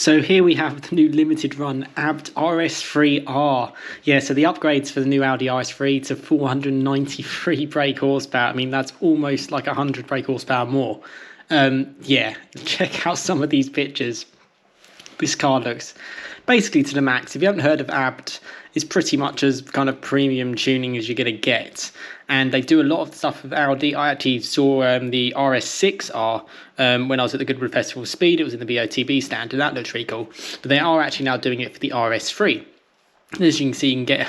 So here we have the new limited run ABT RS3-R. Yeah, so the upgrades for the new Audi RS3 to 493 brake horsepower. I mean, that's almost like 100 brake horsepower more. Yeah, check out some of these pictures. This car looks basically to the max. If you haven't heard of ABT, it's pretty much as kind of premium tuning as you're going to get. And they do a lot of stuff with Audi. I actually saw the RS6R when I was at the Goodwood Festival Speed. It was in the BOTB stand, and that looked really cool. But they are actually now doing it for the RS3. As you can see, you can get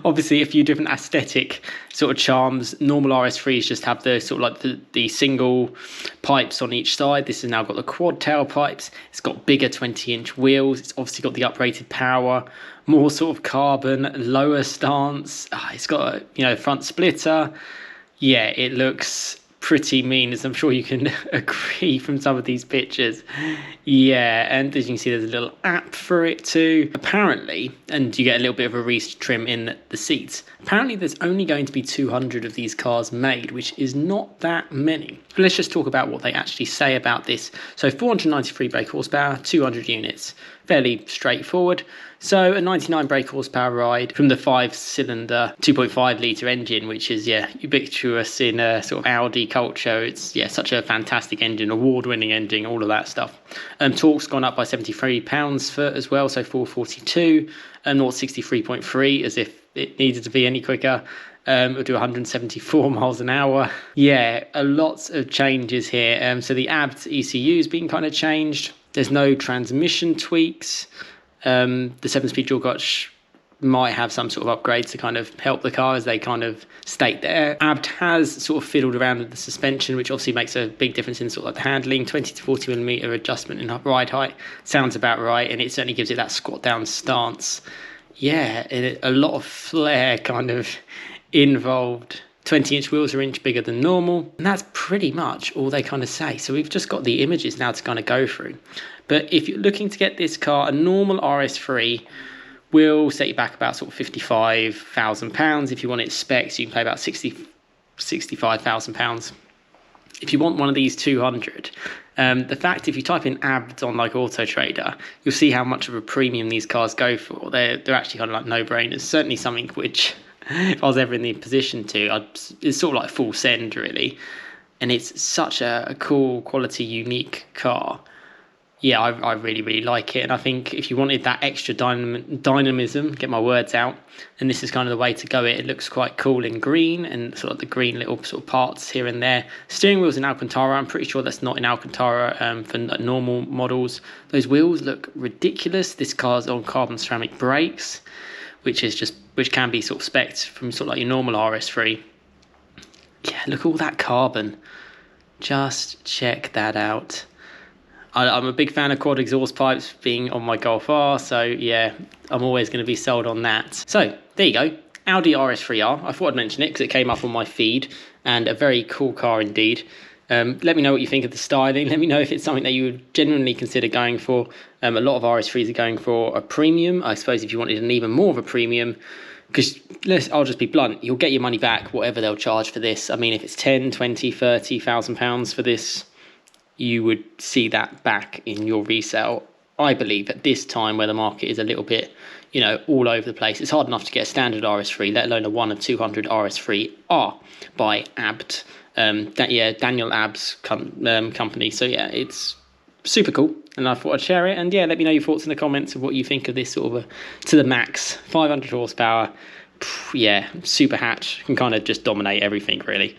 obviously a few different aesthetic sort of charms. Normal RS3s just have the sort of like the single pipes on each side. This has now got the quad tail pipes. It's got bigger 20-inch wheels. It's obviously got the uprated power, more sort of carbon, lower stance. It's got a front splitter. Yeah, it looks pretty mean, as I'm sure you can agree from some of these pictures. Yeah, and as you can see, there's a little app for it too. Apparently, and you get a little bit of a Reese trim in the seats. Apparently, there's only going to be 200 of these cars made, which is not that many. But let's just talk about what they actually say about this. So 493 brake horsepower, 200 units. Fairly straightforward. So a 99 brake horsepower ride from the 5-cylinder 2.5 litre engine, which is ubiquitous in sort of Audi culture. It's such a fantastic engine, award-winning engine, all of that stuff. Torque's gone up by 73 pounds-foot as well, so 442, and 0-63.3 as if it needed to be any quicker. It'll do 174 miles an hour. Yeah, a lot of changes here. So the ABT ECU has been kind of changed. There's no transmission tweaks. The 7-speed dual clutch might have some sort of upgrades to kind of help the car, as they kind of state there. ABT has sort of fiddled around with the suspension, which obviously makes a big difference in sort of like the handling. 20 to 40 millimeter adjustment in ride height sounds about right, and it certainly gives it that squat down stance. Yeah, a lot of flair kind of involved. 20-inch wheels are an inch bigger than normal, and that's pretty much all they kind of say. So we've just got the images now to kind of go through. But if you're looking to get this car, a normal RS3 will set you back about sort of £55,000. If you want its specs, you can pay about £65,000. If you want one of these 200, the fact, if you type in ABT on like Auto Trader, you'll see how much of a premium these cars go for. They're actually kind of like no-brainers. Certainly something which, if I was ever in the position to, it's sort of like full send really. And it's such a cool, quality, unique car. Yeah, I really, really like it. And I think if you wanted that extra dynamism, get my words out, and this is kind of the way to go. It looks quite cool in green, and sort of the green little sort of parts here and there. Steering wheel's in Alcantara. I'm pretty sure that's not in Alcantara for normal models. Those wheels look ridiculous. This car's on carbon ceramic brakes, which can be sort of spec'd from sort of like your normal RS3. Yeah, look at all that carbon. Just check that out. I'm a big fan of quad exhaust pipes being on my Golf R, so yeah, I'm always going to be sold on that. So there you go, Audi RS3-R. I thought I'd mention it because it came up on my feed, and a very cool car indeed. Let me know what you think of the styling. Let me know if it's something that you would genuinely consider going for. A lot of RS3s are going for a premium. I suppose if you wanted an even more of a premium, because I'll just be blunt, you'll get your money back whatever they'll charge for this. I mean, if it's 10, 20, 30,000 pounds for this, you would see that back in your resale. I believe at this time where the market is a little bit, all over the place, it's hard enough to get a standard RS3, let alone a 1 of 200 RS3-R by ABT. Daniel Ab's company. So yeah, it's super cool, and I thought I'd share it. And yeah, let me know your thoughts in the comments of what you think of this sort of to the max 500 horsepower. Yeah, super hatch, can kind of just dominate everything really.